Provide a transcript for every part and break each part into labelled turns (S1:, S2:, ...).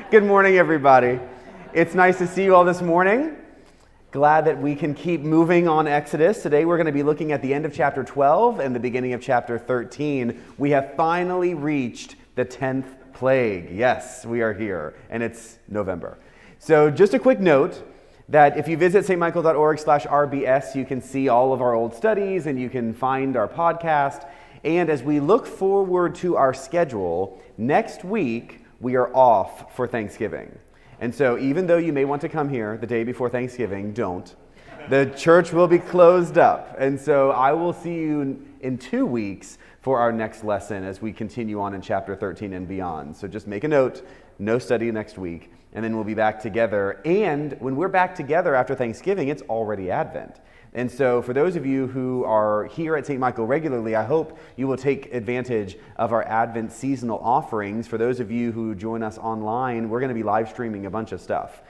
S1: Good morning, everybody. It's nice to see you all this morning. Glad that we can keep moving on Exodus. Today we're going to be looking at the end of chapter 12 and the beginning of chapter 13. We have finally reached the 10th plague. Yes, we are here, and it's November. So just a quick note that if you visit stmichael.org/RBS, you can see all of our old studies and you can find our podcast. And as we look forward to our schedule, next week we are off for Thanksgiving. And so even though you may want to come here the day before Thanksgiving, don't. The church will be closed up. And so I will see you in 2 weeks for our next lesson as we continue on in chapter 13 and beyond. So just make a note, no study next week, and then we'll be back together. And when we're back together after Thanksgiving, it's already Advent. And so for those of you who are here at St. Michael regularly, I hope you will take advantage of our Advent seasonal offerings. For those of you who join us online, we're going to be live streaming a bunch of stuff.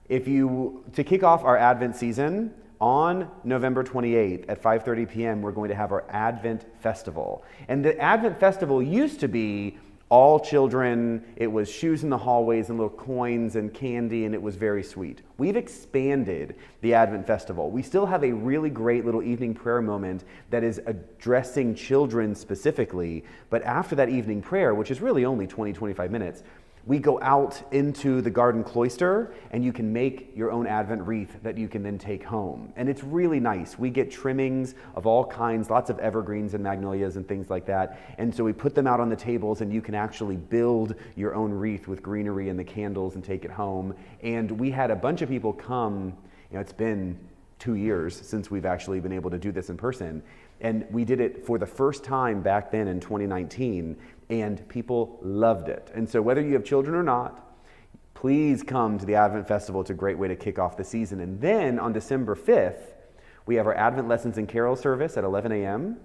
S1: To kick off our Advent season, on November 28th at 5:30 p.m., we're going to have our Advent Festival. And the Advent Festival used to be all children. It was shoes in the hallways and little coins and candy, and it was very sweet. We've expanded the Advent Festival. We still have a really great little evening prayer moment that is addressing children specifically, but after that evening prayer, which is really only 20-25 minutes, we go out into the garden cloister and you can make your own Advent wreath that you can then take home. And it's really nice. We get trimmings of all kinds, lots of evergreens and magnolias and things like that. And so we put them out on the tables and you can actually build your own wreath with greenery and the candles and take it home. And we had a bunch of people come. It's been 2 years since we've actually been able to do this in person. And we did it for the first time back then in 2019, and people loved it. And so whether you have children or not, please come to the Advent Festival. It's a great way to kick off the season. And then on December 5th, we have our Advent Lessons and Carol service at 11 a.m.,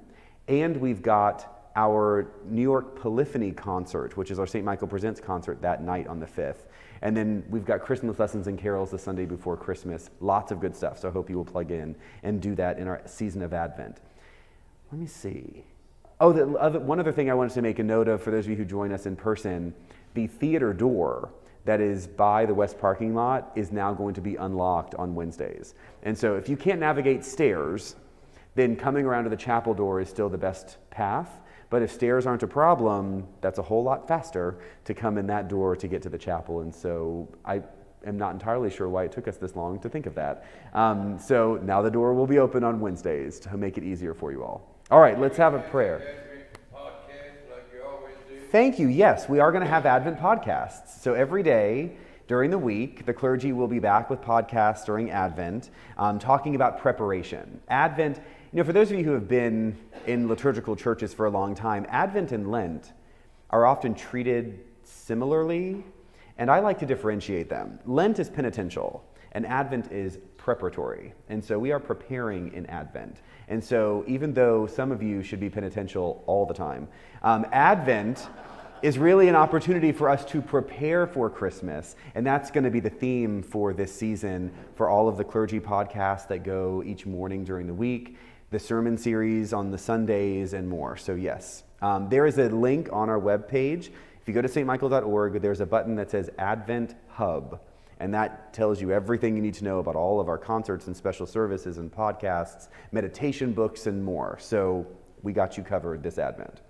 S1: and we've got our New York Polyphony concert, which is our St. Michael Presents concert that night on the 5th. And then we've got Christmas Lessons and Carols the Sunday before Christmas. Lots of good stuff, so I hope you will plug in and do that in our season of Advent. Let me see. One other thing I wanted to make a note of for those of you who join us in person, the theater door that is by the west parking lot is now going to be unlocked on Wednesdays. And so if you can't navigate stairs, then coming around to the chapel door is still the best path. But if stairs aren't a problem, that's a whole lot faster to come in that door to get to the chapel. And so I am not entirely sure why it took us this long to think of that. So now the door will be open on Wednesdays to make it easier for you all. All right, let's have a prayer. Thank you. Yes, we are going to have Advent podcasts. So every day during the week, the clergy will be back with podcasts during Advent, talking about preparation. Advent, for those of you who have been in liturgical churches for a long time, Advent and Lent are often treated similarly, and I like to differentiate them. Lent is penitential, and Advent is preparatory. And so we are preparing in Advent. And so even though some of you should be penitential all the time, Advent is really an opportunity for us to prepare for Christmas. And that's going to be the theme for this season for all of the clergy podcasts that go each morning during the week, the sermon series on the Sundays, and more. So yes, there is a link on our webpage. If you go to stmichael.org, there's a button that says Advent Hub. And that tells you everything you need to know about all of our concerts and special services and podcasts, meditation books, and more. So we got you covered this Advent.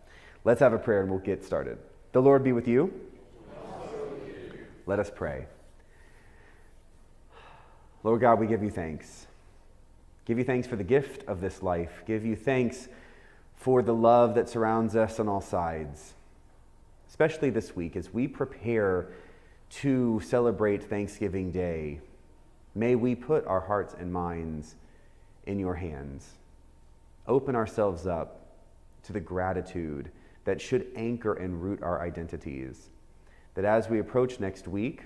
S1: Let's have a prayer and we'll get started. The Lord be with you. Let us pray. Lord God, we give you thanks. Give you thanks for the gift of this life. Give you thanks for the love that surrounds us on all sides, especially this week as we prepare to celebrate Thanksgiving Day. May we put our hearts and minds in your hands. Open ourselves up to the gratitude that should anchor and root our identities. That as we approach next week,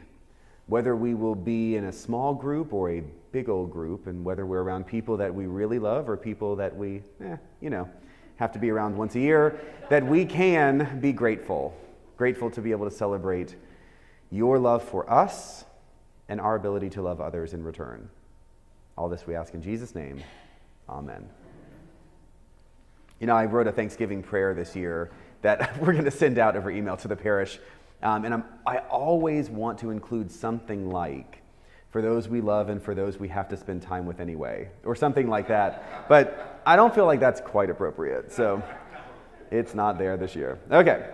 S1: whether we will be in a small group or a big old group, and whether we're around people that we really love or people that we, have to be around once a year, that we can be grateful to be able to celebrate your love for us and our ability to love others in return. All this we ask in Jesus' name. Amen. I wrote a Thanksgiving prayer this year that we're going to send out over email to the parish I always want to include something like, for those we love and for those we have to spend time with anyway, or something like that. But I don't feel like that's quite appropriate, so it's not there this year. Okay,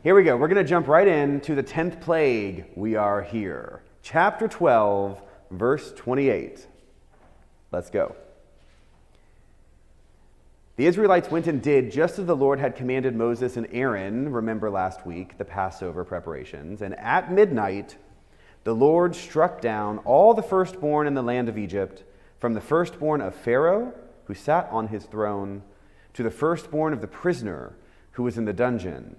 S1: here we go. We're going to jump right into the 10th plague. We are here. Chapter 12, verse 28. Let's go. The Israelites went and did just as the Lord had commanded Moses and Aaron, remember last week, the Passover preparations. And at midnight, the Lord struck down all the firstborn in the land of Egypt, from the firstborn of Pharaoh, who sat on his throne, to the firstborn of the prisoner who was in the dungeon,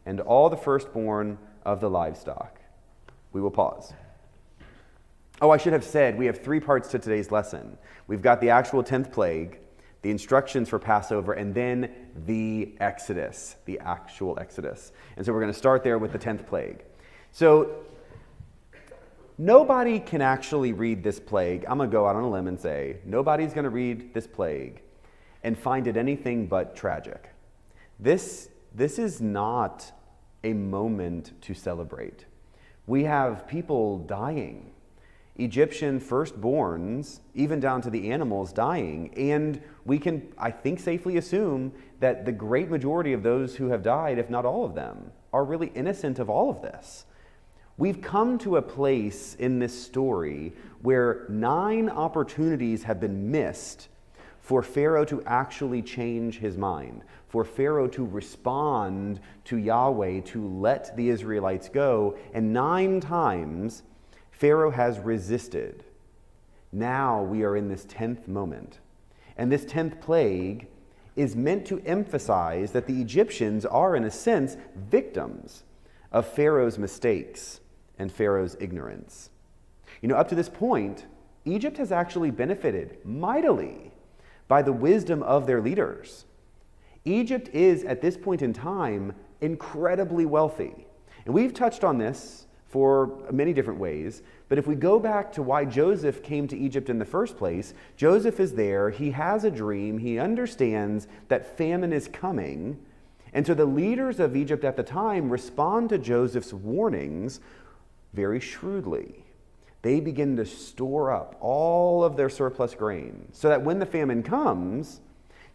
S1: and all the firstborn of the livestock. We will pause. Oh, I should have said, we have 3 parts to today's lesson. We've got the actual 10th plague, the instructions for Passover, and then the Exodus, the actual Exodus. And so we're going to start there with the 10th plague. So nobody can actually read this plague. I'm going to go out on a limb and say, nobody's going to read this plague and find it anything but tragic. This is not a moment to celebrate. We have people dying. Egyptian firstborns, even down to the animals, dying. And we can, I think, safely assume that the great majority of those who have died, if not all of them, are really innocent of all of this. We've come to a place in this story where 9 opportunities have been missed for Pharaoh to actually change his mind, for Pharaoh to respond to Yahweh to let the Israelites go. And 9 times, Pharaoh has resisted. Now we are in this 10th moment. And this 10th plague is meant to emphasize that the Egyptians are, in a sense, victims of Pharaoh's mistakes and Pharaoh's ignorance. You know, up to this point, Egypt has actually benefited mightily by the wisdom of their leaders. Egypt is, at this point in time, incredibly wealthy. And we've touched on this for many different ways. But if we go back to why Joseph came to Egypt in the first place, Joseph is there, he has a dream, he understands that famine is coming. And so the leaders of Egypt at the time respond to Joseph's warnings very shrewdly. They begin to store up all of their surplus grain so that when the famine comes,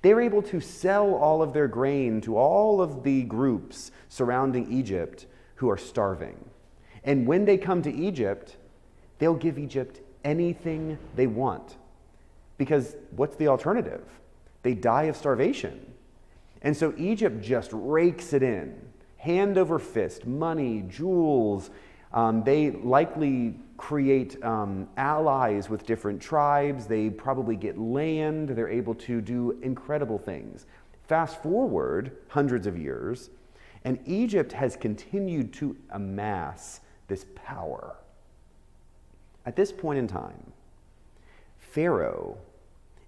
S1: they're able to sell all of their grain to all of the groups surrounding Egypt who are starving. And when they come to Egypt, they'll give Egypt anything they want. Because what's the alternative? They die of starvation. And so Egypt just rakes it in, hand over fist, money, jewels. They likely create allies with different tribes. They probably get land. They're able to do incredible things. Fast forward hundreds of years, and Egypt has continued to amass this power. At this point in time, Pharaoh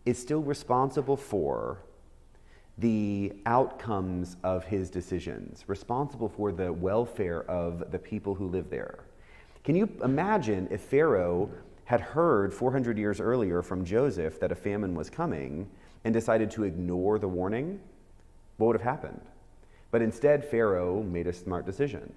S1: is still responsible for the outcomes of his decisions, responsible for the welfare of the people who live there. Can you imagine if Pharaoh had heard 400 years earlier from Joseph that a famine was coming and decided to ignore the warning? What would have happened? But instead, Pharaoh made a smart decision.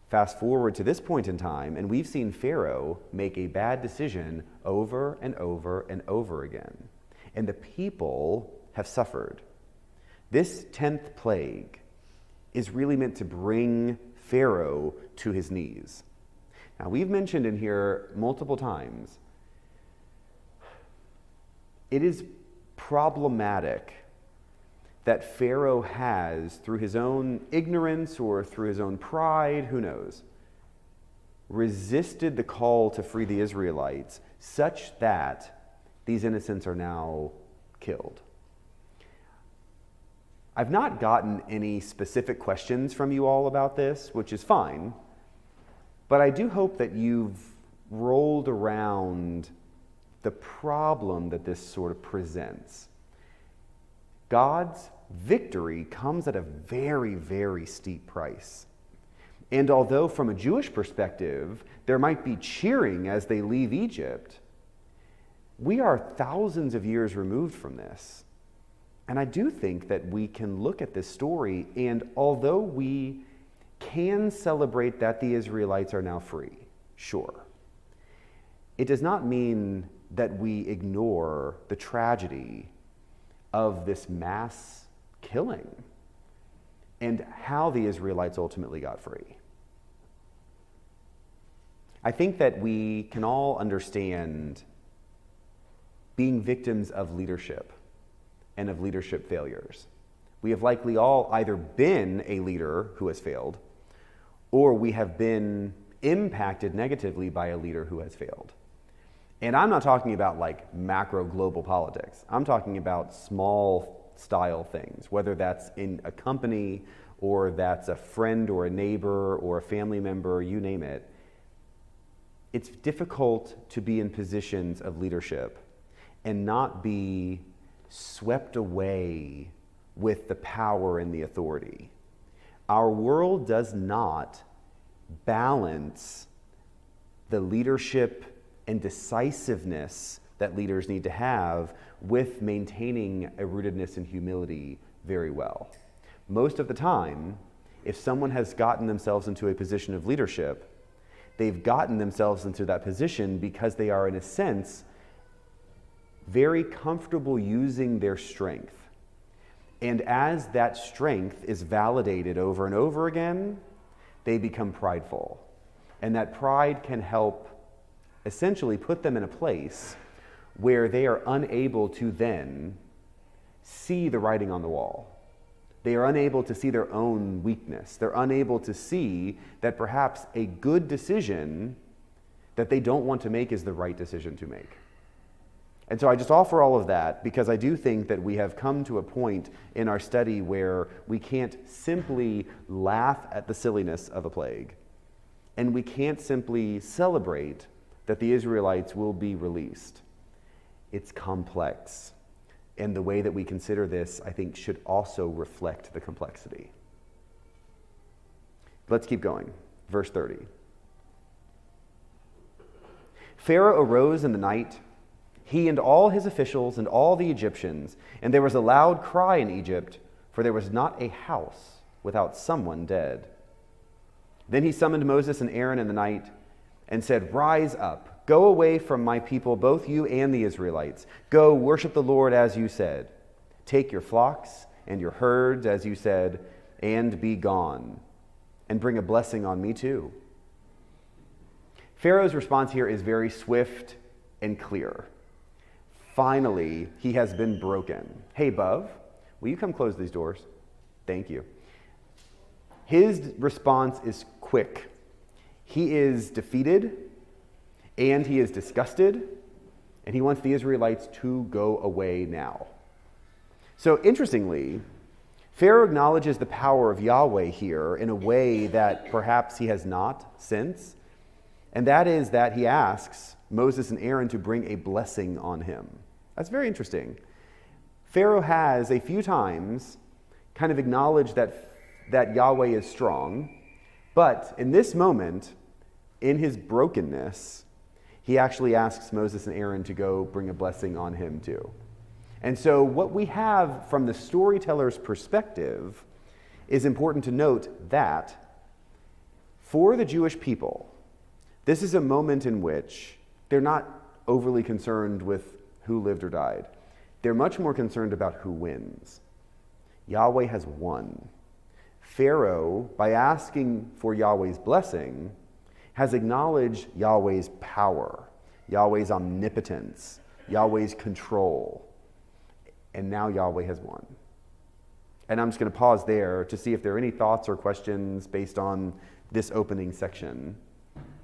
S1: Fast forward to this point in time, and we've seen Pharaoh make a bad decision over and over and over again. And the people have suffered. This 10th plague is really meant to bring Pharaoh to his knees. Now, we've mentioned in here multiple times, it is problematic that Pharaoh has, through his own ignorance or through his own pride, who knows, resisted the call to free the Israelites such that these innocents are now killed. I've not gotten any specific questions from you all about this, which is fine, but I do hope that you've rolled around the problem that this sort of presents. God's victory comes at a very, very steep price. And although from a Jewish perspective, there might be cheering as they leave Egypt, we are thousands of years removed from this. And I do think that we can look at this story, and although we can celebrate that the Israelites are now free, sure. It does not mean that we ignore the tragedy of this mass killing and how the Israelites ultimately got free. I think that we can all understand being victims of leadership and of leadership failures. We have likely all either been a leader who has failed, or we have been impacted negatively by a leader who has failed. And I'm not talking about like macro global politics. I'm talking about small style things, whether that's in a company or that's a friend or a neighbor or a family member, you name it. It's difficult to be in positions of leadership and not be swept away with the power and the authority. Our world does not balance the leadership and decisiveness that leaders need to have with maintaining a rootedness in humility very well. Most of the time, if someone has gotten themselves into a position of leadership, they've gotten themselves into that position because they are, in a sense, very comfortable using their strength. And as that strength is validated over and over again, they become prideful. And that pride can help essentially put them in a place where they are unable to then see the writing on the wall. They are unable to see their own weakness. They're unable to see that perhaps a good decision that they don't want to make is the right decision to make. And so I just offer all of that because I do think that we have come to a point in our study where we can't simply laugh at the silliness of a plague, and we can't simply celebrate that the Israelites will be released. It's complex. And the way that we consider this, I think, should also reflect the complexity. Let's keep going. Verse 30. Pharaoh arose in the night, he and all his officials and all the Egyptians, and there was a loud cry in Egypt, for there was not a house without someone dead. Then he summoned Moses and Aaron in the night and said, "Rise up, go away from my people, both you and the Israelites. Go worship the Lord as you said. Take your flocks and your herds as you said, and be gone, and bring a blessing on me too." Pharaoh's response here is very swift and clear. Finally, he has been broken. Hey, Bub, will you come close these doors? Thank you. His response is quick. He is defeated, and he is disgusted, and he wants the Israelites to go away now. So interestingly, Pharaoh acknowledges the power of Yahweh here in a way that perhaps he has not since, and that is that he asks Moses and Aaron to bring a blessing on him. That's very interesting. Pharaoh has a few times kind of acknowledged that Yahweh is strong, but in this moment, in his brokenness, he actually asks Moses and Aaron to go bring a blessing on him too. And so what we have from the storyteller's perspective is important to note that for the Jewish people, this is a moment in which they're not overly concerned with who lived or died. They're much more concerned about who wins. Yahweh has won. Pharaoh, by asking for Yahweh's blessing, has acknowledged Yahweh's power, Yahweh's omnipotence, Yahweh's control. And now Yahweh has won. And I'm just going to pause there to see if there are any thoughts or questions based on this opening section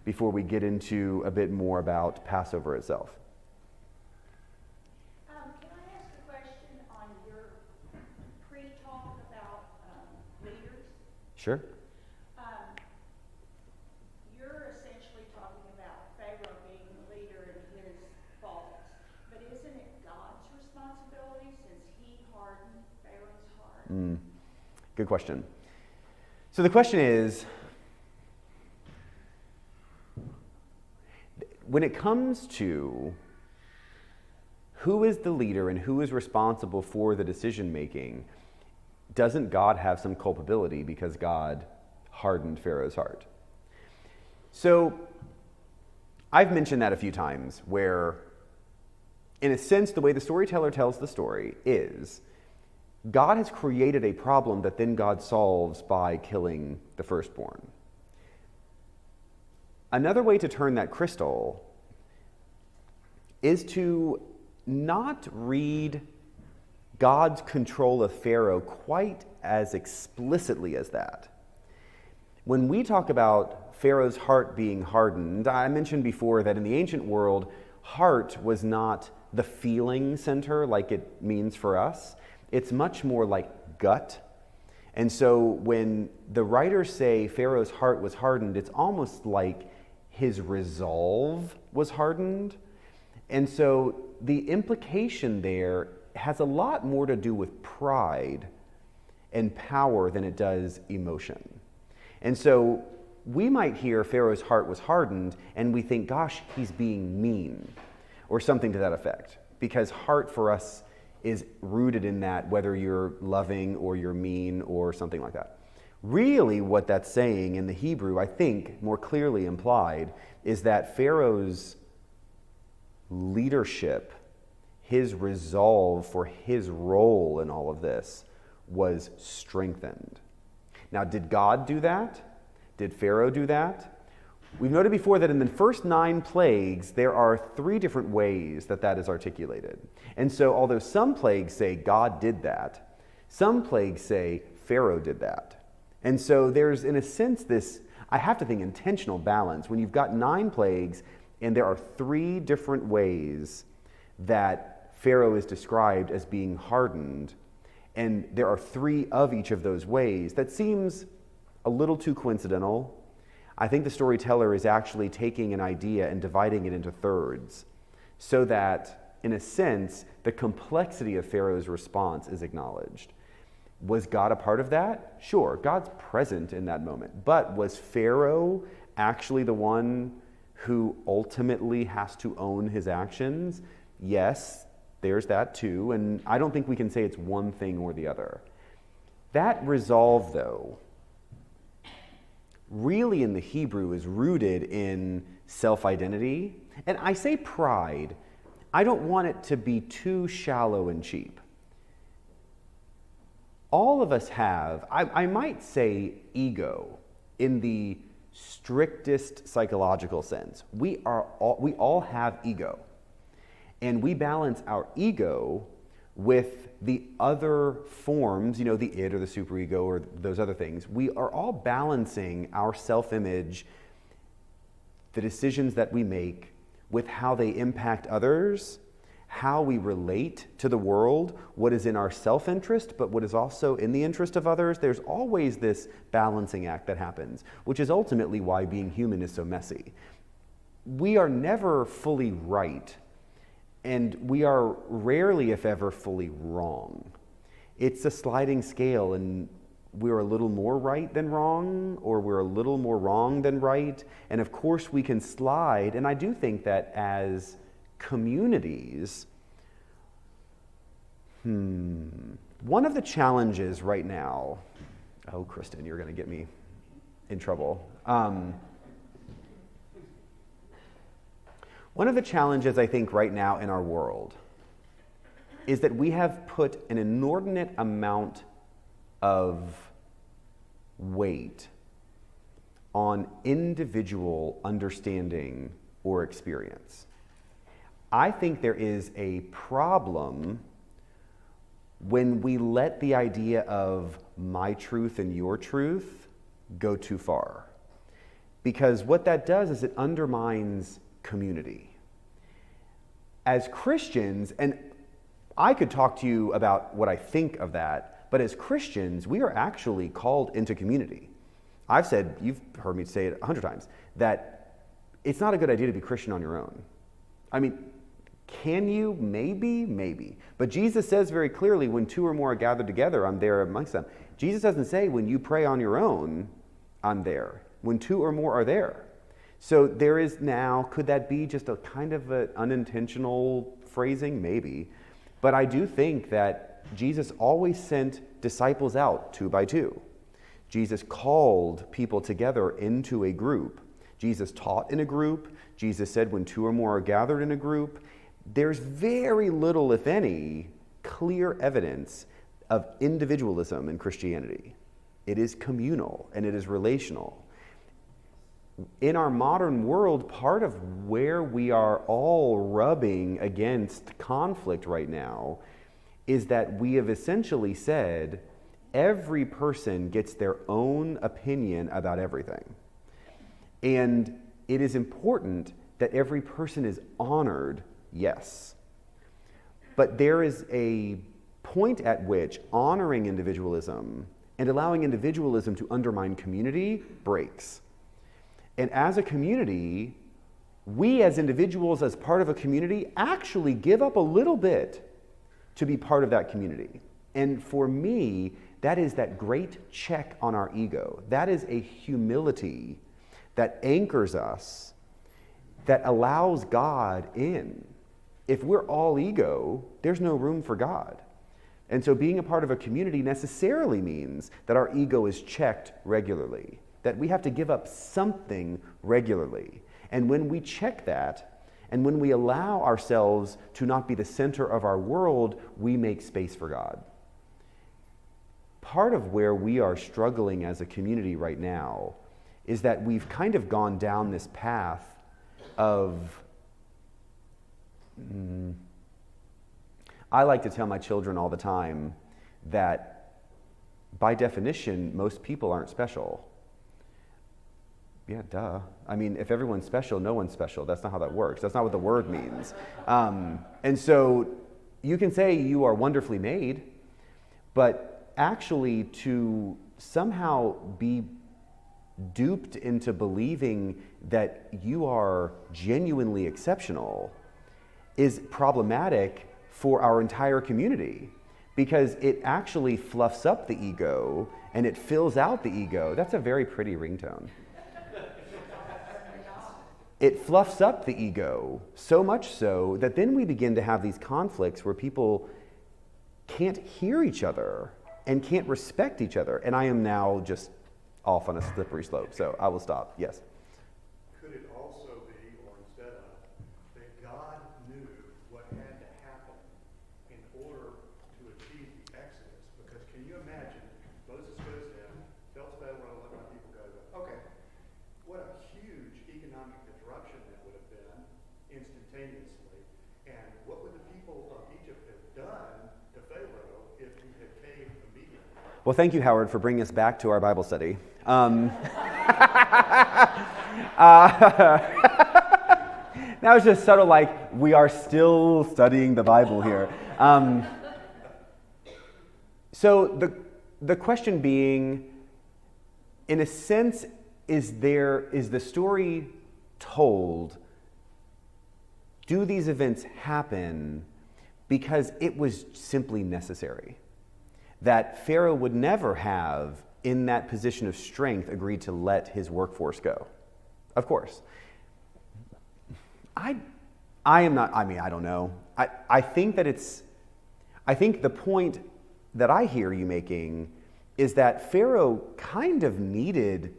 S1: before we get into a bit more about Passover itself.
S2: Can I ask a question on your pre-talk about leaders?
S1: Sure.
S2: You're essentially talking about Pharaoh being the leader and his faults, but isn't it God's responsibility since he hardened Pharaoh's heart?
S1: Good question. So the question is, when it comes to who is the leader and who is responsible for the decision making, doesn't God have some culpability because God hardened Pharaoh's heart. So I've mentioned that a few times where, in a sense, the way the storyteller tells the story is God has created a problem that then God solves by killing the firstborn. Another way to turn that crystal is to not read God's control of Pharaoh quite as explicitly as that. When we talk about Pharaoh's heart being hardened, I mentioned before that in the ancient world, heart was not the feeling center like it means for us. It's much more like gut. And so when the writers say Pharaoh's heart was hardened, it's almost like his resolve was hardened. And so the implication there has a lot more to do with pride and power than it does emotion. And so we might hear Pharaoh's heart was hardened and we think, gosh, he's being mean or something to that effect. Because heart for us is rooted in that, whether you're loving or you're mean or something like that. Really what that's saying in the Hebrew, I think more clearly implied, is that Pharaoh's leadership, his resolve for his role in all of this was strengthened. Now, did God do that? Did Pharaoh do that? We've noted before that in the first 9 plagues, there are 3 different ways that that is articulated. And so, although some plagues say God did that, some plagues say Pharaoh did that. And so there's, in a sense, this, I have to think, intentional balance. When you've got 9 plagues, and there are 3 different ways that Pharaoh is described as being hardened, and there are 3 of each of those ways, that seems a little too coincidental. I think the storyteller is actually taking an idea and dividing it into thirds so that, in a sense, the complexity of Pharaoh's response is acknowledged. Was God a part of that? Sure, God's present in that moment. But was Pharaoh actually the one who ultimately has to own his actions? Yes, there's that too. And I don't think we can say it's one thing or the other. That resolve, though, really in the Hebrew is rooted in self-identity. And I say pride. I don't want it to be too shallow and cheap. All of us have, I might say, ego in the strictest psychological sense. We all have ego. And we balance our ego with the other forms, the id or the superego or those other things. We are all balancing our self-image, the decisions that we make, with how they impact others, how we relate to the world, what is in our self-interest, but what is also in the interest of others. There's always this balancing act that happens, which is ultimately why being human is so messy. We are never fully right, and we are rarely, if ever, fully wrong. It's a sliding scale, and we're a little more right than wrong, or we're a little more wrong than right. And of course we can slide, and I do think that as communities, one of the challenges right now, oh, Kristen, you're going to get me in trouble. One of the challenges I think right now in our world is that we have put an inordinate amount of weight on individual understanding or experience. I think there is a problem when we let the idea of my truth and your truth go too far. Because what that does is it undermines community. As Christians, and I could talk to you about what I think of that, but as Christians, we are actually called into community. I've said, you've heard me say it 100 times, that it's not a good idea to be Christian on your own. I mean, can you? Maybe. But Jesus says very clearly, when 2 or more are gathered together, I'm there amongst them. Jesus doesn't say, when you pray on your own, I'm there. When 2 or more are there. So there is now, could that be just a kind of an unintentional phrasing? Maybe. But I do think that Jesus always sent disciples out 2 by 2 Jesus called people together into a group. Jesus taught in a group. Jesus said when 2 or more are gathered in a group. There's very little, if any, clear evidence of individualism in Christianity. It is communal and it is relational. In our modern world, part of where we are all rubbing against conflict right now is that we have essentially said every person gets their own opinion about everything. And it is important that every person is honored, yes. But there is a point at which honoring individualism and allowing individualism to undermine community breaks. And as a community, we as individuals, as part of a community, actually give up a little bit to be part of that community. And for me, that is that great check on our ego. That is a humility that anchors us, that allows God in. If we're all ego, there's no room for God. And so being a part of a community necessarily means that our ego is checked regularly, that we have to give up something regularly. And when we check that, and when we allow ourselves to not be the center of our world, we make space for God. Part of where we are struggling as a community right now is that we've kind of gone down this path of, I like to tell my children all the time that by definition, most people aren't special. Yeah, duh. I mean, if everyone's special, no one's special. That's not how that works. That's not what the word means. And so you can say you are wonderfully made, but actually to somehow be duped into believing that you are genuinely exceptional is problematic for our entire community, because it actually fluffs up the ego and it fills out the ego. That's a very pretty ringtone. It fluffs up the ego so much so that then we begin to have these conflicts where people can't hear each other and can't respect each other. And I am now just off on a slippery slope, so I will stop. Yes?
S3: Could it also be, or instead of, that God knew what had to happen in order to achieve the Exodus? Because can you imagine, Moses goes down, tells Pharaoh, let my people go. Okay, what a huge economic disruption that would have been instantaneously. And what would the people of Egypt have done to Pharaoh if he had caved immediately?
S1: Well, thank you, Howard, for bringing us back to our Bible study. That was just sort of like, we are still studying the Bible here. So the question being, in a sense, is the story told, do these events happen because it was simply necessary? That Pharaoh would never have, in that position of strength, agreed to let his workforce go. Of course. I don't know. I think the point that I hear you making is that Pharaoh kind of needed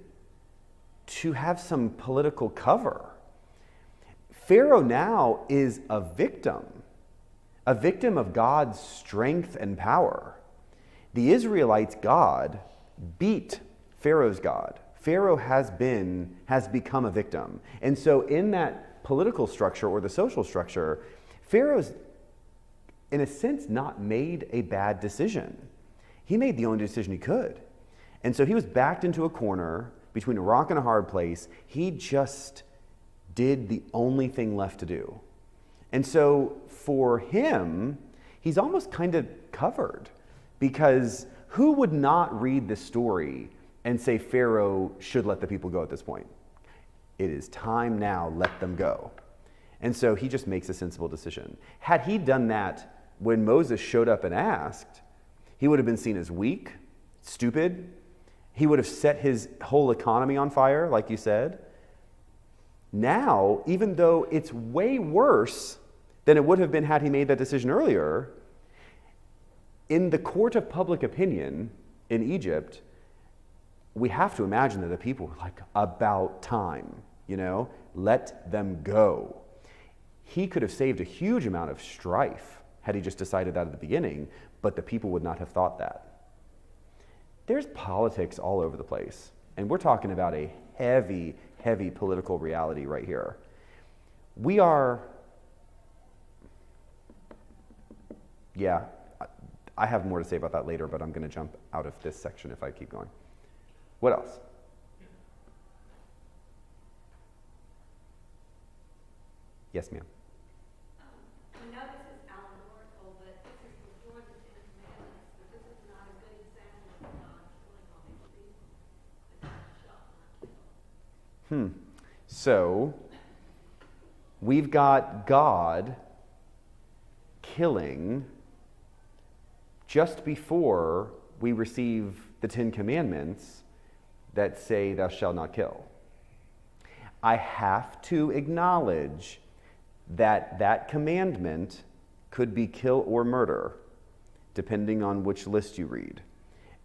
S1: to have some political cover. Pharaoh now is a victim of God's strength and power. The Israelites' God beat Pharaoh's God. Pharaoh has become a victim. And so in that political structure or the social structure, Pharaoh's, in a sense, not made a bad decision. He made the only decision he could. And so he was backed into a corner between a rock and a hard place. He just did the only thing left to do. And so for him, he's almost kind of covered, because who would not read this story and say Pharaoh should let the people go at this point? It is time now, let them go. And so he just makes a sensible decision. Had he done that when Moses showed up and asked, he would have been seen as weak, stupid. He would have set his whole economy on fire, like you said. Now, even though it's way worse than it would have been had he made that decision earlier, in the court of public opinion in Egypt, we have to imagine that the people were like, about time, let them go. He could have saved a huge amount of strife had he just decided that at the beginning, but the people would not have thought that. There's politics all over the place, and we're talking about a heavy, heavy political reality right here. I have more to say about that later, but I'm going to jump out of this section if I keep going. What else? Yes, ma'am.
S4: We know this is allegorical, but this is before the Ten Commandments, but this is not a good example of God killing all these people. But thou shalt not kill.
S1: So, we've got God killing just before we receive the Ten Commandments that say, thou shalt not kill. I have to acknowledge that commandment could be kill or murder, depending on which list you read.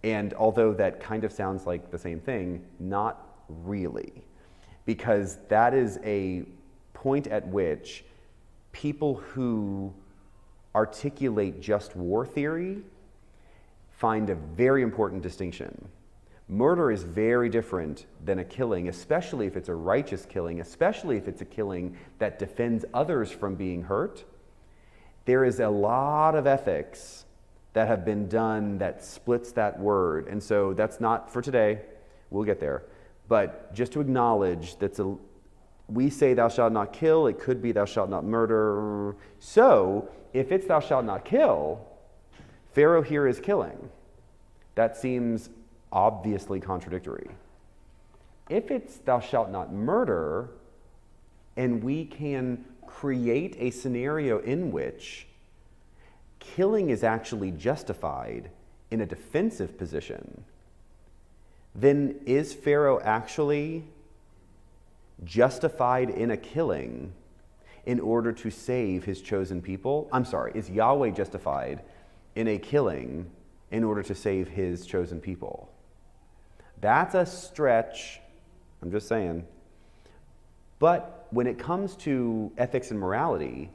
S1: And although that kind of sounds like the same thing, not really. Because that is a point at which people who articulate just war theory find a very important distinction. Murder is very different than a killing, especially if it's a righteous killing, especially if it's a killing that defends others from being hurt. There is a lot of ethics that have been done that splits that word. And so that's not for today. We'll get there. But just to acknowledge we say thou shalt not kill, it could be thou shalt not murder. So if it's thou shalt not kill, Pharaoh here is killing. That seems obviously contradictory. If it's thou shalt not murder, and we can create a scenario in which killing is actually justified in a defensive position, then is Pharaoh actually justified in a killing in order to save his chosen people? I'm sorry, is Yahweh justified in a killing in order to save his chosen people? That's a stretch, I'm just saying. But when it comes to ethics and morality,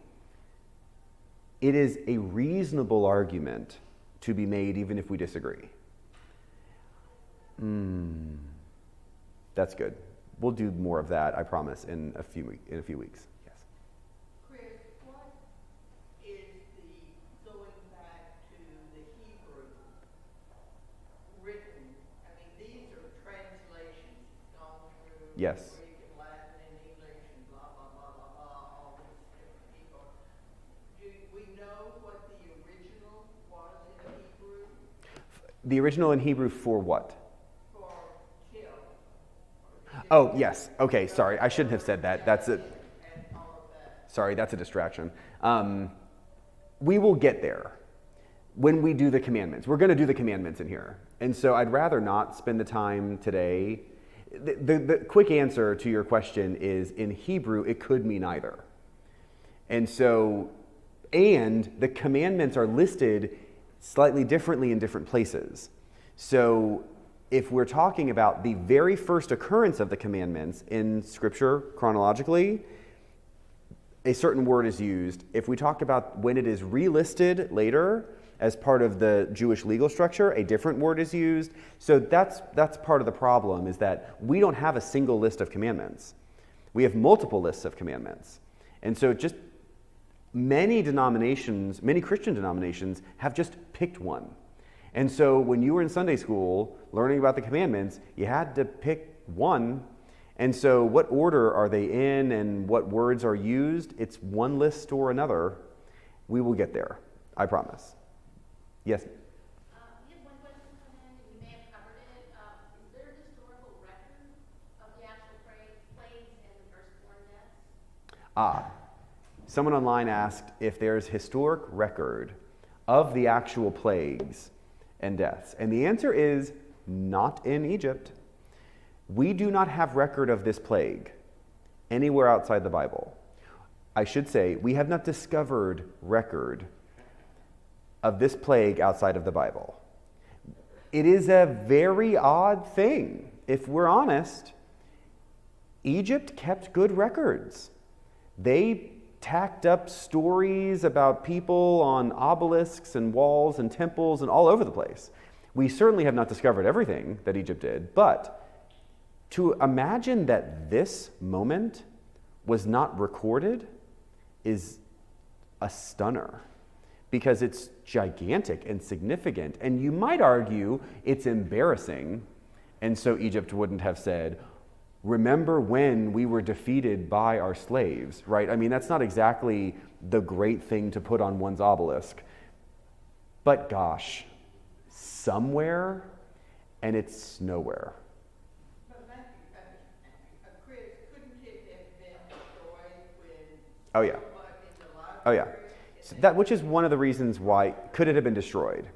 S1: it is a reasonable argument to be made even if we disagree. That's good. We'll do more of that, I promise, in a few weeks. Yes.
S5: Chris, what is the going back to the Hebrew written? I mean, these are translations. It's gone through
S1: Yes.
S5: Greek and Latin and English and blah, blah, blah, blah, blah, all these different people. Do we know what the original was in Hebrew?
S1: The original in Hebrew for what?
S5: For kill.
S1: Oh, yes. Okay, sorry. I shouldn't have said that. That's it.
S5: And all of that.
S1: Sorry, that's a distraction. We will get there when we do the commandments. We're going to do the commandments in here. And so I'd rather not spend the time today. The quick answer to your question is, in Hebrew, it could mean either. And the commandments are listed slightly differently in different places. So if we're talking about the very first occurrence of the commandments in Scripture chronologically, a certain word is used. If we talk about when it is relisted later as part of the Jewish legal structure, a different word is used. So that's part of the problem, is that we don't have a single list of commandments. We have multiple lists of commandments. And so just many Christian denominations have just picked one. And so when you were in Sunday school learning about the commandments, you had to pick one. And so what order are they in and what words are used? It's one list or another. We will get there, I promise. Yes?
S4: We have one question come in, and you may have covered it. Is there a historical record of the actual plagues and the firstborn deaths?
S1: Someone online asked if there's historic record of the actual plagues and deaths. And the answer is not in Egypt. We do not have record of this plague anywhere outside the Bible. I should say, we have not discovered record of this plague outside of the Bible. it is a very odd thing. If we're honest, Egypt kept good records. They tacked up stories about people on obelisks and walls and temples and all over the place. We certainly have not discovered everything that Egypt did, but to imagine that this moment was not recorded is a stunner, because it's gigantic and significant. And you might argue it's embarrassing, and so Egypt wouldn't have said, remember when we were defeated by our slaves, right? I mean, that's not exactly the great thing to put on one's obelisk. But gosh, somewhere, and it's nowhere.
S5: But Matthew, Chris, couldn't it have been destroyed when?
S1: Oh yeah.
S5: In the library?
S1: Oh yeah. So that, which is one of the reasons why, could it have been destroyed?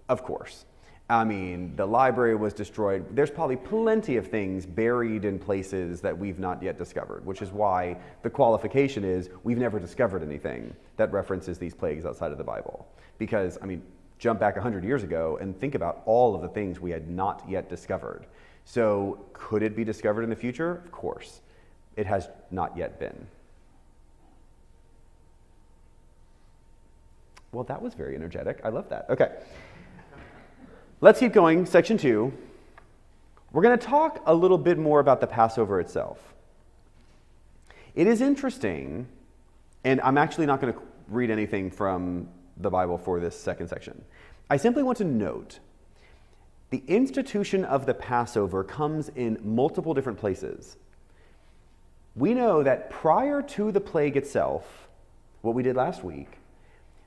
S1: Of course. I mean, the library was destroyed. There's probably plenty of things buried in places that we've not yet discovered, which is why the qualification is we've never discovered anything that references these plagues outside of the Bible. Because, I mean, jump back 100 years ago and think about all of the things we had not yet discovered. So could it be discovered in the future? Of course. It has not yet been. Well, that was very energetic. I love that. Okay. Let's keep going. Section 2. We're going to talk a little bit more about the Passover itself. It is interesting, and I'm actually not going to read anything from the Bible for this second section. I simply want to note the institution of the Passover comes in multiple different places. We know that prior to the plague itself, what we did last week,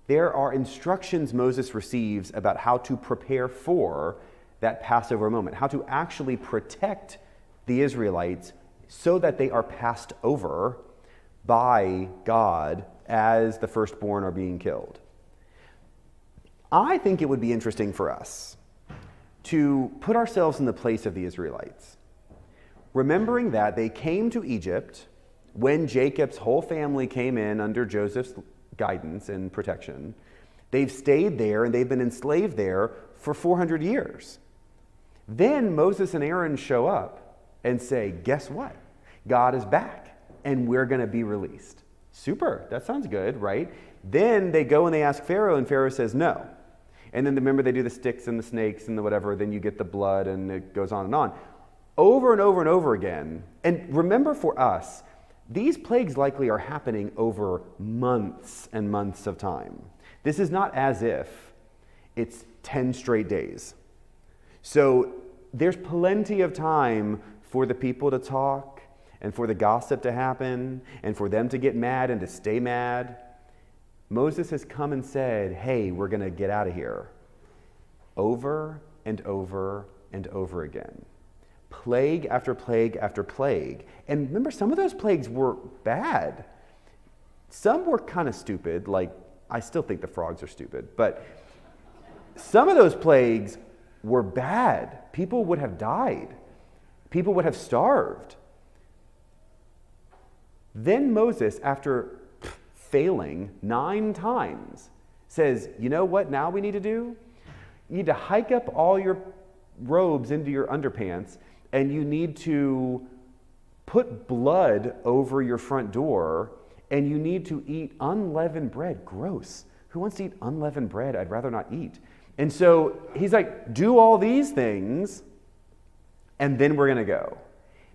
S1: there are instructions Moses receives about how to prepare for that Passover moment, how to actually protect the Israelites so that they are passed over by God as the firstborn are being killed. I think it would be interesting for us to put ourselves in the place of the Israelites, remembering that they came to Egypt when Jacob's whole family came in under Joseph's guidance and protection. They've stayed there and they've been enslaved there for 400 years. Then Moses and Aaron show up and say, guess what? God is back and we're going to be released. Super, that sounds good, right? Then they go and they ask Pharaoh, and Pharaoh says no. And then remember, they do the sticks and the snakes and the whatever, then you get the blood, and it goes on and on. Over and over and over again. And remember, for us, these plagues likely are happening over months and months of time. This is not as if it's 10 straight days. So there's plenty of time for the people to talk, and for the gossip to happen, and for them to get mad and to stay mad. Moses has come and said, hey, we're going to get out of here. Over and over and over again. Plague after plague after plague. And remember, some of those plagues were bad. Some were kind of stupid, like, I still think the frogs are stupid, but some of those plagues were bad. People would have died. People would have starved. Then Moses, after failing 9 times, says, you know what now we need to do? You need to hike up all your robes into your underpants, and you need to put blood over your front door, and you need to eat unleavened bread. Gross. Who wants to eat unleavened bread? I'd rather not eat. And so he's like, do all these things, and then we're going to go.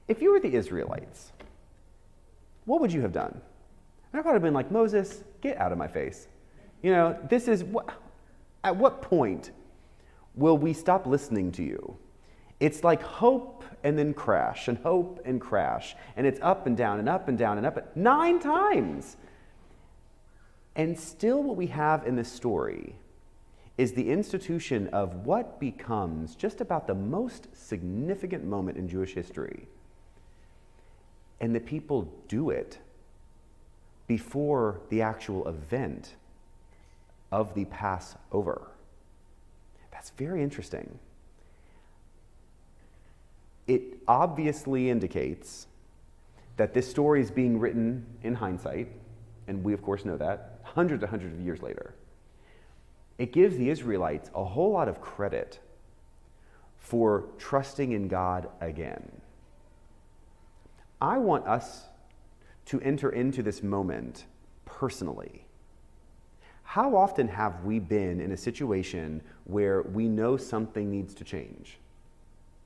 S1: If you were the Israelites, what would you have done? I would have been like, Moses, get out of my face. You know, this is, at what point will we stop listening to you? It's like hope and then crash, and hope and crash. And it's up and down and up and down and up 9 times. And still what we have in this story is the institution of what becomes just about the most significant moment in Jewish history. And the people do it before the actual event of the Passover. That's very interesting. It obviously indicates that this story is being written in hindsight, and we of course know that, hundreds and hundreds of years later. It gives the Israelites a whole lot of credit for trusting in God again. I want us to enter into this moment personally. How often have we been in a situation where we know something needs to change?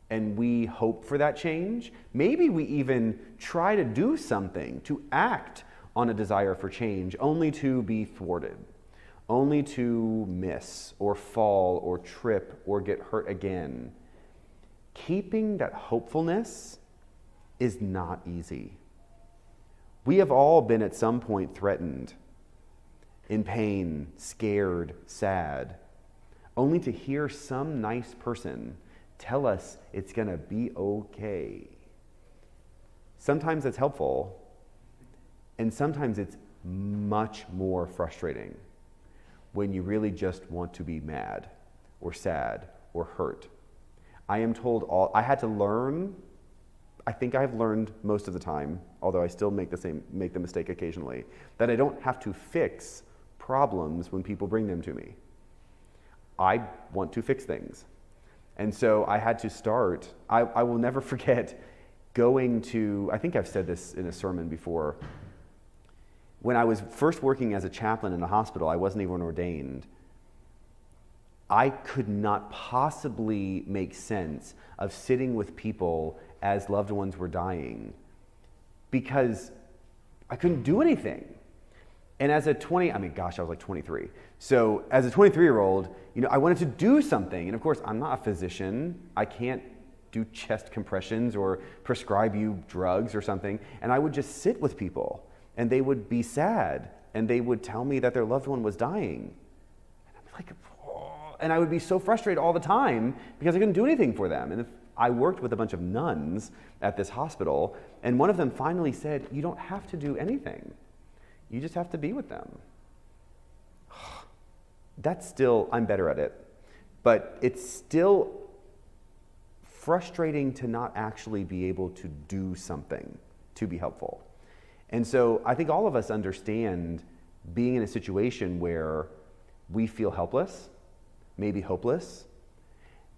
S1: And we hope for that change? Maybe we even try to do something, to act on a desire for change, only to be thwarted, only to miss or fall or trip or get hurt again. Keeping that hopefulness is not easy. We have all been at some point threatened, in pain, scared, sad, only to hear some nice person tell us it's going to be okay. Sometimes it's helpful, and sometimes it's much more frustrating when you really just want to be mad or sad or hurt. I am told I had to learn. I think I've learned most of the time, although I still make the mistake occasionally, that I don't have to fix problems when people bring them to me. I want to fix things. And so I had to start, I will never forget going to, I think I've said this in a sermon before, when I was first working as a chaplain in a hospital, I wasn't even ordained. I could not possibly make sense of sitting with people as loved ones were dying because I couldn't do anything. And as a I was like 23. So as a 23-year-old, I wanted to do something. And of course, I'm not a physician. I can't do chest compressions or prescribe you drugs or something. And I would just sit with people and they would be sad and they would tell me that their loved one was dying. And I'm like, oh. And I would be so frustrated all the time because I couldn't do anything for them. And I worked with a bunch of nuns at this hospital, and one of them finally said, "You don't have to do anything. You just have to be with them." That's still, I'm better at it, but it's still frustrating to not actually be able to do something to be helpful. And so I think all of us understand being in a situation where we feel helpless, maybe hopeless.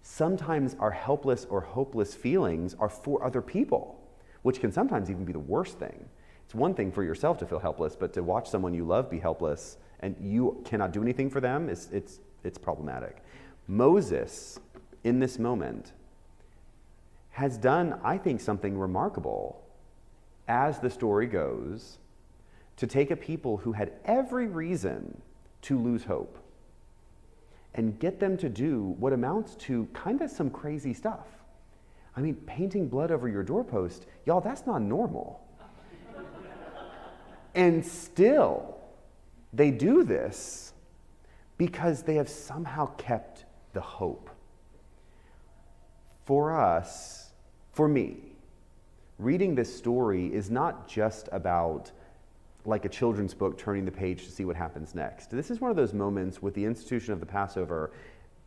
S1: Sometimes our helpless or hopeless feelings are for other people, which can sometimes even be the worst thing. It's one thing for yourself to feel helpless, but to watch someone you love be helpless and you cannot do anything for them, it's problematic. Moses, in this moment, has done, I think, something remarkable, as the story goes, to take a people who had every reason to lose hope and get them to do what amounts to kind of some crazy stuff. I mean, painting blood over your doorpost, y'all, that's not normal. And still, they do this because they have somehow kept the hope. For us, for me, reading this story is not just about like a children's book turning the page to see what happens next. This is one of those moments with the institution of the Passover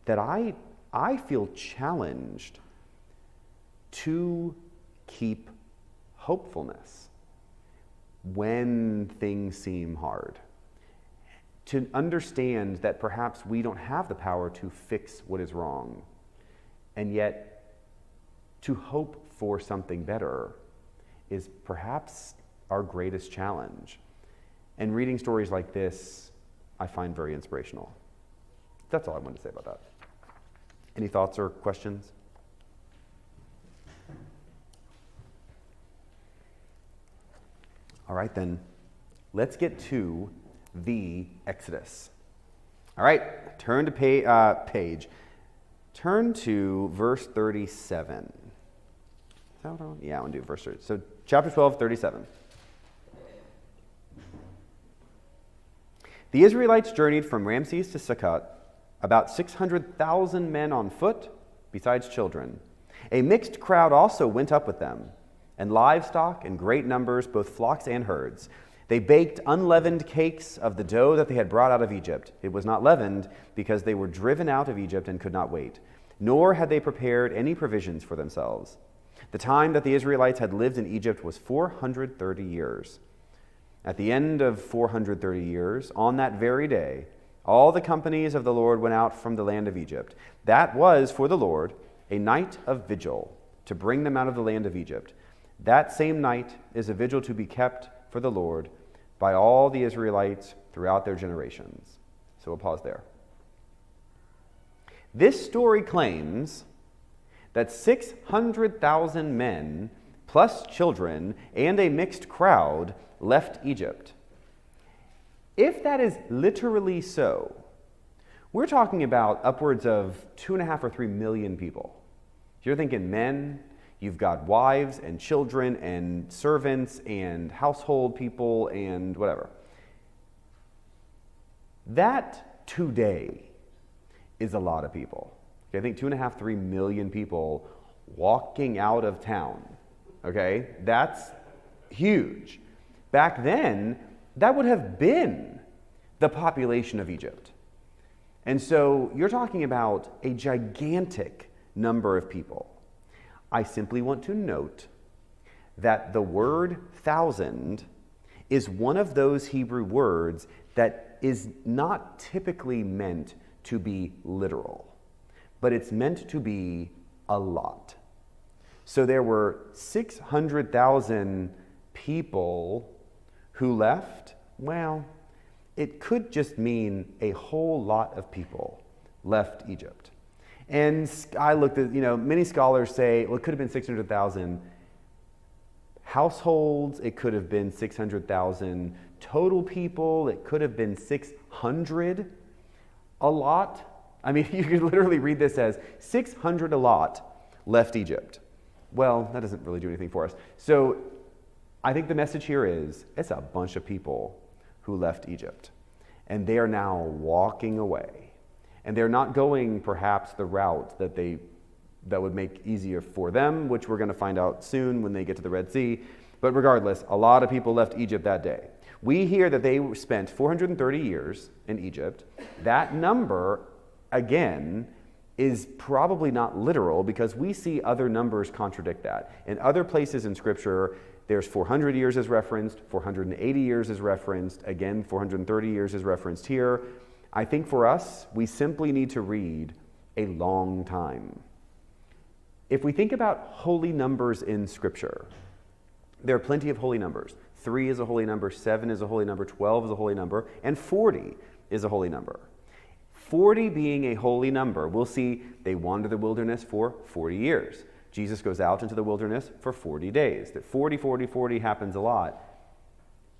S1: that I feel challenged to keep hopefulness when things seem hard. To understand that perhaps we don't have the power to fix what is wrong, and yet to hope for something better is perhaps our greatest challenge. And reading stories like this, I find very inspirational. That's all I wanted to say about that. Any thoughts or questions? All right, then, let's get to the Exodus. All right, turn to page. Turn to verse 37. Is that what I want? Yeah, I want to do verse 30. So chapter 12, 37. The Israelites journeyed from Ramses to Sukkot, about 600,000 men on foot, besides children. A mixed crowd also went up with them, and livestock in great numbers, both flocks and herds. They baked unleavened cakes of the dough that they had brought out of Egypt. It was not leavened because they were driven out of Egypt and could not wait, nor had they prepared any provisions for themselves. The time that the Israelites had lived in Egypt was 430 years. At the end of 430 years, on that very day, all the companies of the Lord went out from the land of Egypt. That was for the Lord a night of vigil, to bring them out of the land of Egypt. That same night is a vigil to be kept for the Lord by all the Israelites throughout their generations. So we'll pause there. This story claims that 600,000 men, plus children, and a mixed crowd left Egypt. If that is literally so, we're talking about upwards of 2.5 or 3 million people. You're thinking men, you've got wives and children and servants and household people and whatever. That today is a lot of people. Okay, I think 2.5, 3 million people walking out of town. Okay, that's huge. Back then, that would have been the population of Egypt. And so you're talking about a gigantic number of people. I simply want to note that the word 1,000 is one of those Hebrew words that is not typically meant to be literal, but it's meant to be a lot. So there were 600,000 people who left. Well, it could just mean a whole lot of people left Egypt. And I looked at, many scholars say, well, it could have been 600,000 households, it could have been 600,000 total people, it could have been 600 a lot. I mean, you could literally read this as 600 a lot left Egypt. Well, that doesn't really do anything for us. So I think the message here is it's a bunch of people who left Egypt, and they are now walking away. And they're not going perhaps the route that would make easier for them, which we're going to find out soon when they get to the Red Sea. But regardless, a lot of people left Egypt that day. We hear that they spent 430 years in Egypt. That number, again, is probably not literal because we see other numbers contradict that. In other places in Scripture, there's 400 years is referenced, 480 years is referenced, again, 430 years is referenced here. I think for us, we simply need to read a long time. If we think about holy numbers in Scripture, there are plenty of holy numbers. 3 is a holy number, 7 is a holy number, 12 is a holy number, and 40 is a holy number. 40 being a holy number, we'll see they wander the wilderness for 40 years. Jesus goes out into the wilderness for 40 days. That 40, 40, 40 happens a lot.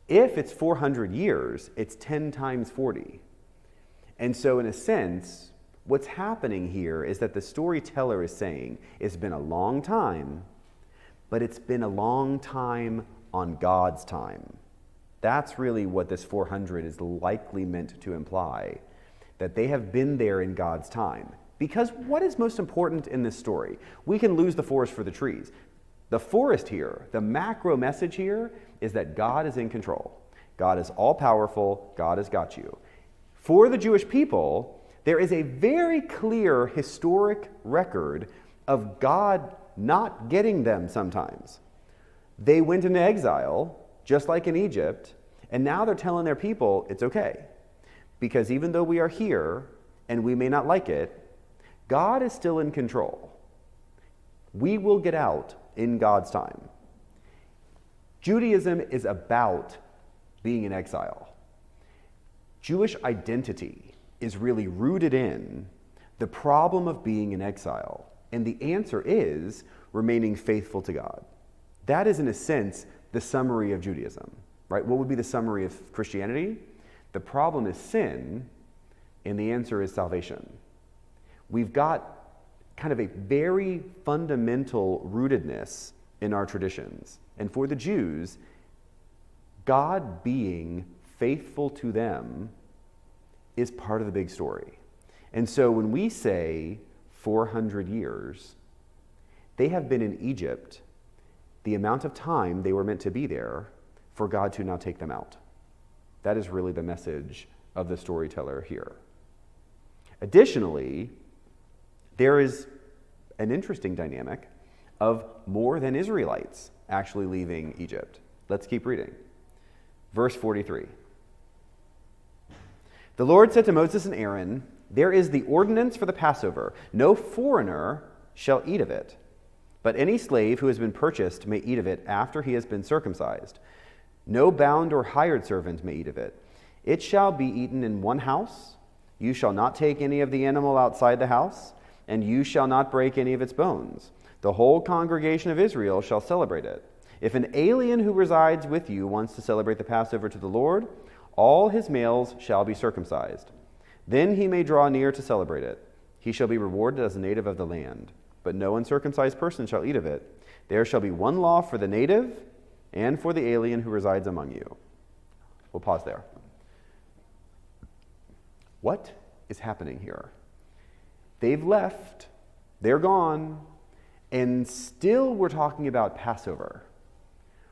S1: If it's 400 years, it's 10 times 40. And so in a sense, what's happening here is that the storyteller is saying it's been a long time, but it's been a long time on God's time. That's really what this 400 is likely meant to imply, that they have been there in God's time. Because what is most important in this story? We can lose the forest for the trees. The forest here, the macro message here, is that God is in control. God is all-powerful. God has got you. For the Jewish people, there is a very clear historic record of God not getting them sometimes. They went into exile, just like in Egypt, and now they're telling their people it's okay. Because even though we are here, and we may not like it, God is still in control. We will get out in God's time. Judaism is about being in exile. Jewish identity is really rooted in the problem of being in exile. And the answer is remaining faithful to God. That is, in a sense, the summary of Judaism, right? What would be the summary of Christianity? The problem is sin, and the answer is salvation. We've got kind of a very fundamental rootedness in our traditions. And for the Jews, God being faithful to them is part of the big story. And so when we say 400 years, they have been in Egypt the amount of time they were meant to be there for God to now take them out. That is really the message of the storyteller here. Additionally, there is an interesting dynamic of more than Israelites actually leaving Egypt. Let's keep reading. Verse 43. The Lord said to Moses and Aaron, "There is the ordinance for the Passover. No foreigner shall eat of it. But any slave who has been purchased may eat of it after he has been circumcised. No bound or hired servant may eat of it. It shall be eaten in one house. You shall not take any of the animal outside the house, and you shall not break any of its bones. The whole congregation of Israel shall celebrate it. If an alien who resides with you wants to celebrate the Passover to the Lord, all his males shall be circumcised. Then he may draw near to celebrate it. He shall be rewarded as a native of the land. But no uncircumcised person shall eat of it. There shall be one law for the native and for the alien who resides among you. We'll pause there. What is happening here? They've left, they're gone, and still we're talking about Passover.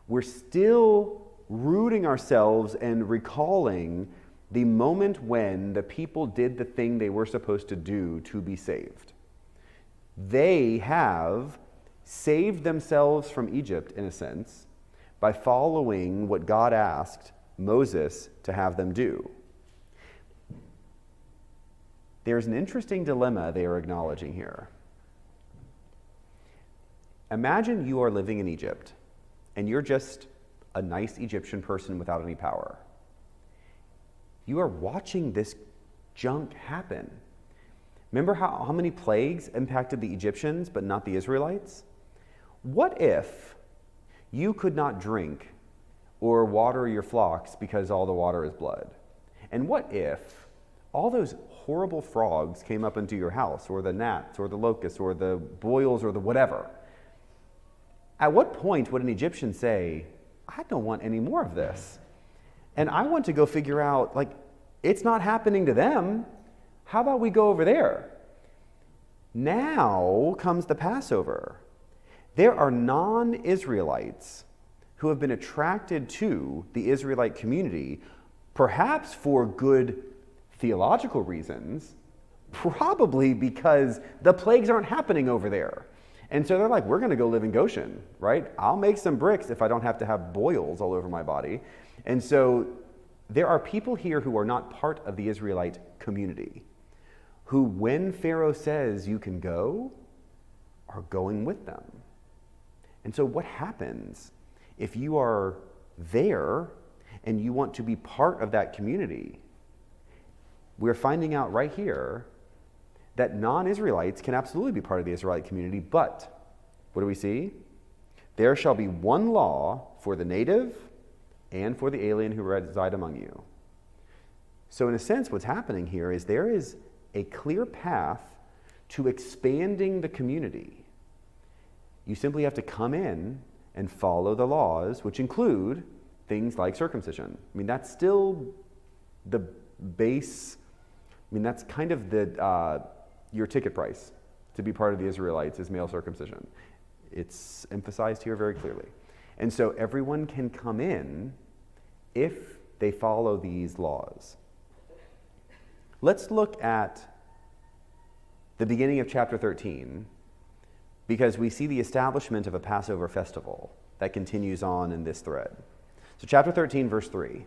S1: We're still rooting ourselves and recalling the moment when the people did the thing they were supposed to do to be saved. They have saved themselves from Egypt, in a sense, by following what God asked Moses to have them do. There's an interesting dilemma they are acknowledging here. Imagine you are living in Egypt, and you're just a nice Egyptian person without any power. You are watching this junk happen. Remember how many plagues impacted the Egyptians but not the Israelites? What if you could not drink or water your flocks because all the water is blood? And what if all those horrible frogs came up into your house, or the gnats, or the locusts, or the boils, or the whatever? At what point would an Egyptian say, I don't want any more of this? And I want to go figure out, it's not happening to them. How about we go over there? Now comes the Passover. There are non-Israelites who have been attracted to the Israelite community, perhaps for good theological reasons, probably because the plagues aren't happening over there. And so they're like, we're going to go live in Goshen, right? I'll make some bricks if I don't have to have boils all over my body. And so there are people here who are not part of the Israelite community, who, when Pharaoh says you can go, are going with them. And so what happens if you are there and you want to be part of that community? We're finding out right here that non-Israelites can absolutely be part of the Israelite community, but what do we see? There shall be one law for the native and for the alien who reside among you. So in a sense, what's happening here is there is a clear path to expanding the community. You simply have to come in and follow the laws, which include things like circumcision. I mean, that's still the base. I mean, that's kind of your ticket price to be part of the Israelites is male circumcision. It's emphasized here very clearly. And so everyone can come in if they follow these laws. Let's look at the beginning of chapter 13, because we see the establishment of a Passover festival that continues on in this thread. So chapter 13, verse 3.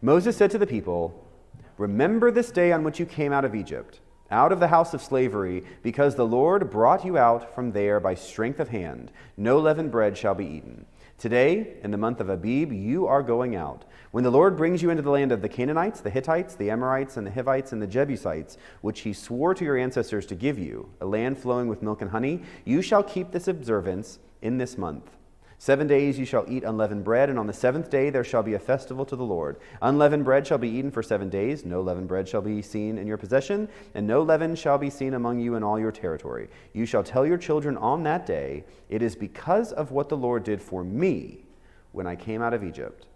S1: Moses said to the people, "Remember this day on which you came out of Egypt, out of the house of slavery, because the Lord brought you out from there by strength of hand. No leavened bread shall be eaten. Today, in the month of Abib, you are going out. When the Lord brings you into the land of the Canaanites, the Hittites, the Amorites, and the Hivites, and the Jebusites, which he swore to your ancestors to give you, a land flowing with milk and honey, you shall keep this observance in this month. 7 days you shall eat unleavened bread, and on the seventh day there shall be a festival to the Lord. Unleavened bread shall be eaten for 7 days. No leavened bread shall be seen in your possession, and no leaven shall be seen among you in all your territory. You shall tell your children on that day, it is because of what the Lord did for me when I came out of Egypt.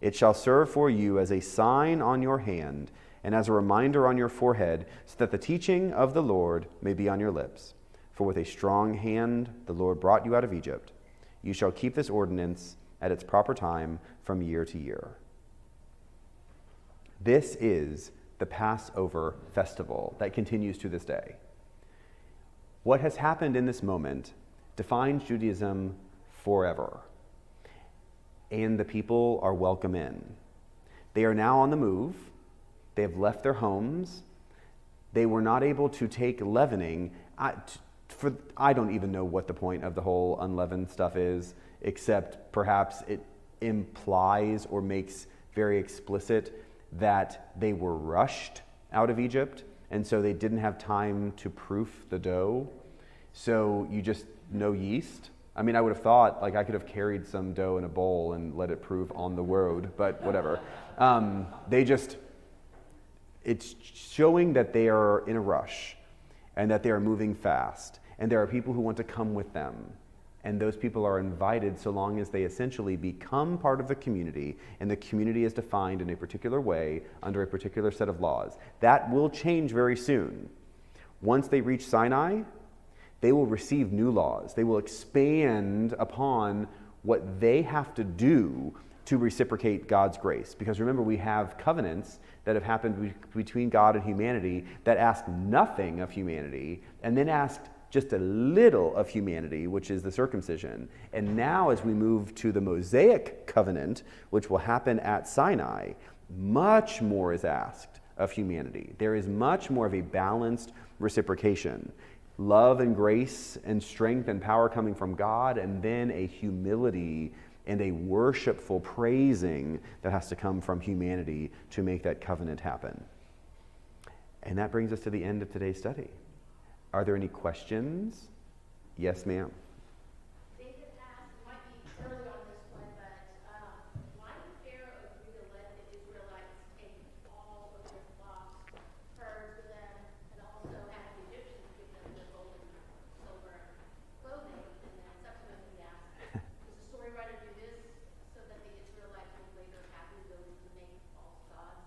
S1: It shall serve for you as a sign on your hand and as a reminder on your forehead, so that the teaching of the Lord may be on your lips. For with a strong hand the Lord brought you out of Egypt. You shall keep this ordinance at its proper time from year to year." This is the Passover festival that continues to this day. What has happened in this moment defines Judaism forever. And the people are welcome in. They are now on the move. They have left their homes. They were not able to take leavening I don't even know what the point of the whole unleavened stuff is, except perhaps it implies or makes very explicit that they were rushed out of Egypt, and so they didn't have time to proof the dough. So you just no yeast. I mean, I would have thought like I could have carried some dough in a bowl and let it proof on the road, but whatever. It's showing that they are in a rush and that they are moving fast, and there are people who want to come with them. And those people are invited so long as they essentially become part of the community, and the community is defined in a particular way under a particular set of laws. That will change very soon. Once they reach Sinai, they will receive new laws. They will expand upon what they have to do to reciprocate God's grace. Because remember, we have covenants that have happened between God and humanity that ask nothing of humanity and then asked just a little of humanity, which is the circumcision. And now as we move to the Mosaic covenant, which will happen at Sinai, much more is asked of humanity. There is much more of a balanced reciprocation. Love and grace and strength and power coming from God, and then a humility and a worshipful praising that has to come from humanity to make that covenant happen. And that brings us to the end of today's study. Are there any questions? Yes, ma'am.
S4: David asked, it might be early on this one, but why did Pharaoh agree to let the Israelites take all of their flocks, herds with them, and also have the Egyptians give them their gold and silver clothing? And then subsequently asked, does the story writer do this so that the Israelites would later have the ability to make false gods?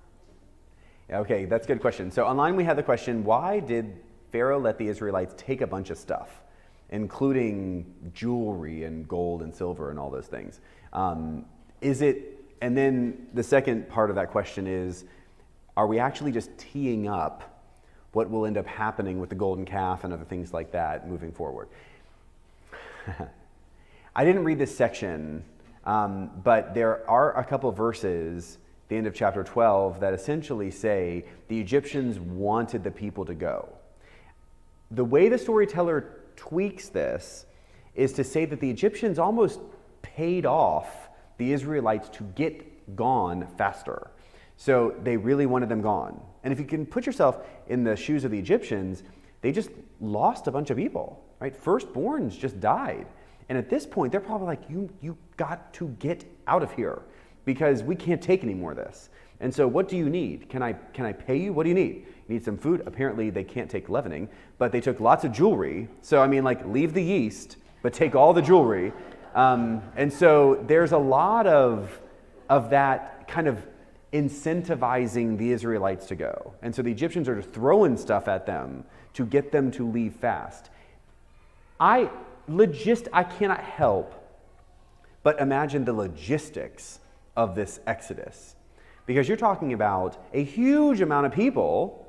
S1: Okay, that's a good question. So online we had the question, why did Pharaoh let the Israelites take a bunch of stuff, including jewelry and gold and silver and all those things? And then the second part of that question is, are we actually just teeing up what will end up happening with the golden calf and other things like that moving forward? I didn't read this section, but there are a couple of verses at the end of chapter 12 that essentially say the Egyptians wanted the people to go. The way the storyteller tweaks this is to say that the Egyptians almost paid off the Israelites to get gone faster. So they really wanted them gone. And if you can put yourself in the shoes of the Egyptians, they just lost a bunch of people, right? Firstborns just died. And at this point, they're probably like, you got to get out of here because we can't take any more of this. And so what do you need? Can I pay you? What do you need? You need some food. Apparently they can't take leavening, but they took lots of jewelry. So I mean, like, leave the yeast, but take all the jewelry. And so there's a lot of that kind of incentivizing the Israelites to go. And so the Egyptians are just throwing stuff at them to get them to leave fast. I cannot help but imagine the logistics of this exodus. Because you're talking about a huge amount of people,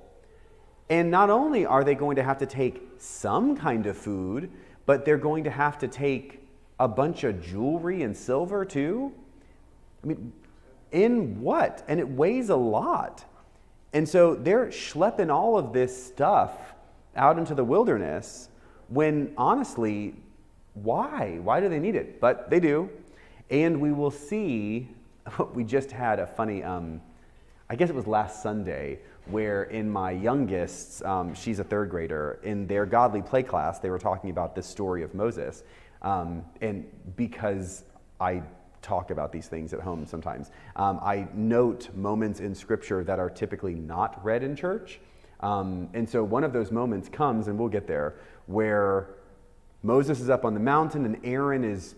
S1: and not only are they going to have to take some kind of food, but they're going to have to take a bunch of jewelry and silver too. I mean, in what? And it weighs a lot. And so they're schlepping all of this stuff out into the wilderness when, honestly, why? Why do they need it? But they do. And we will see. We just had a funny, I guess it was last Sunday, where in my youngest's, she's a third grader, in their godly play class, they were talking about this story of Moses. And because I talk about these things at home sometimes, I note moments in Scripture that are typically not read in church. And so one of those moments comes, and we'll get there, where Moses is up on the mountain and Aaron is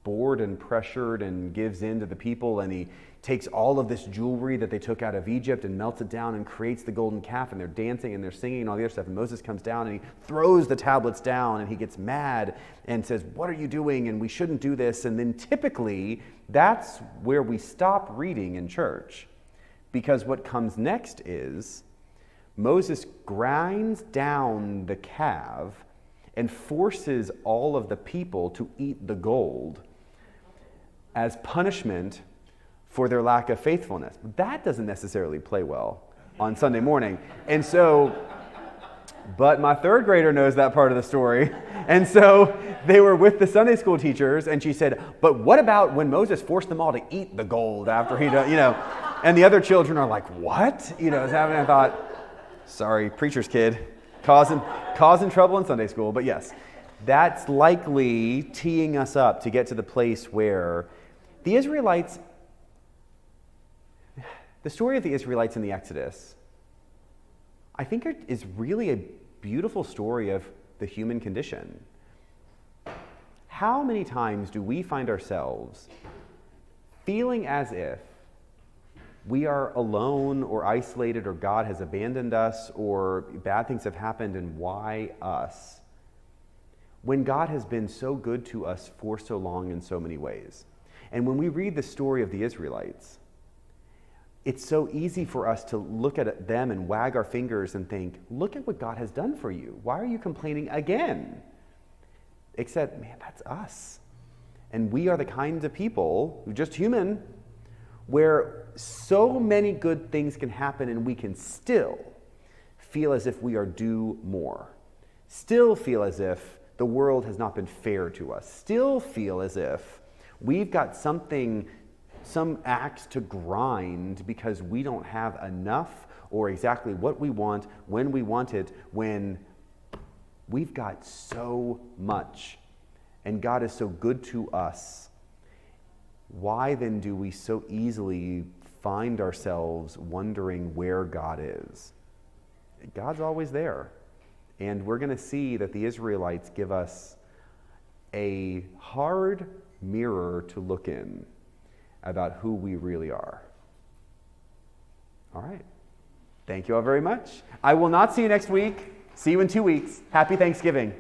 S1: bored and pressured and gives in to the people, and he takes all of this jewelry that they took out of Egypt and melts it down and creates the golden calf, and they're dancing and they're singing and all the other stuff, and Moses comes down and he throws the tablets down and he gets mad and says, what are you doing, and we shouldn't do this. And then typically that's where we stop reading in church, because what comes next is Moses grinds down the calf and forces all of the people to eat the gold as punishment for their lack of faithfulness. That doesn't necessarily play well on Sunday morning. And so But my third grader knows that part of the story. And so they were with the Sunday school teachers, and she said, but what about when Moses forced them all to eat the gold after he done, and the other children are like, what? I thought, sorry, preacher's kid, causing trouble in Sunday school. But yes, that's likely teeing us up to get to the place where the Israelites, the story of the Israelites in the Exodus, I think it is really a beautiful story of the human condition. How many times do we find ourselves feeling as if we are alone or isolated, or God has abandoned us, or bad things have happened, and why us? When God has been so good to us for so long in so many ways. And when we read the story of the Israelites, it's so easy for us to look at them and wag our fingers and think, look at what God has done for you. Why are you complaining again? Except, man, that's us. And we are the kinds of people, just human, where so many good things can happen and we can still feel as if we are due more. Still feel as if the world has not been fair to us. Still feel as if we've got some axe to grind because we don't have enough or exactly what we want when we want it, when we've got so much and God is so good to us. Why then do we so easily find ourselves wondering where God is? God's always there. And we're going to see that the Israelites give us a hard mirror to look in about who we really are. All right. Thank you all very much. I will not see you next week. See you in 2 weeks. Happy Thanksgiving.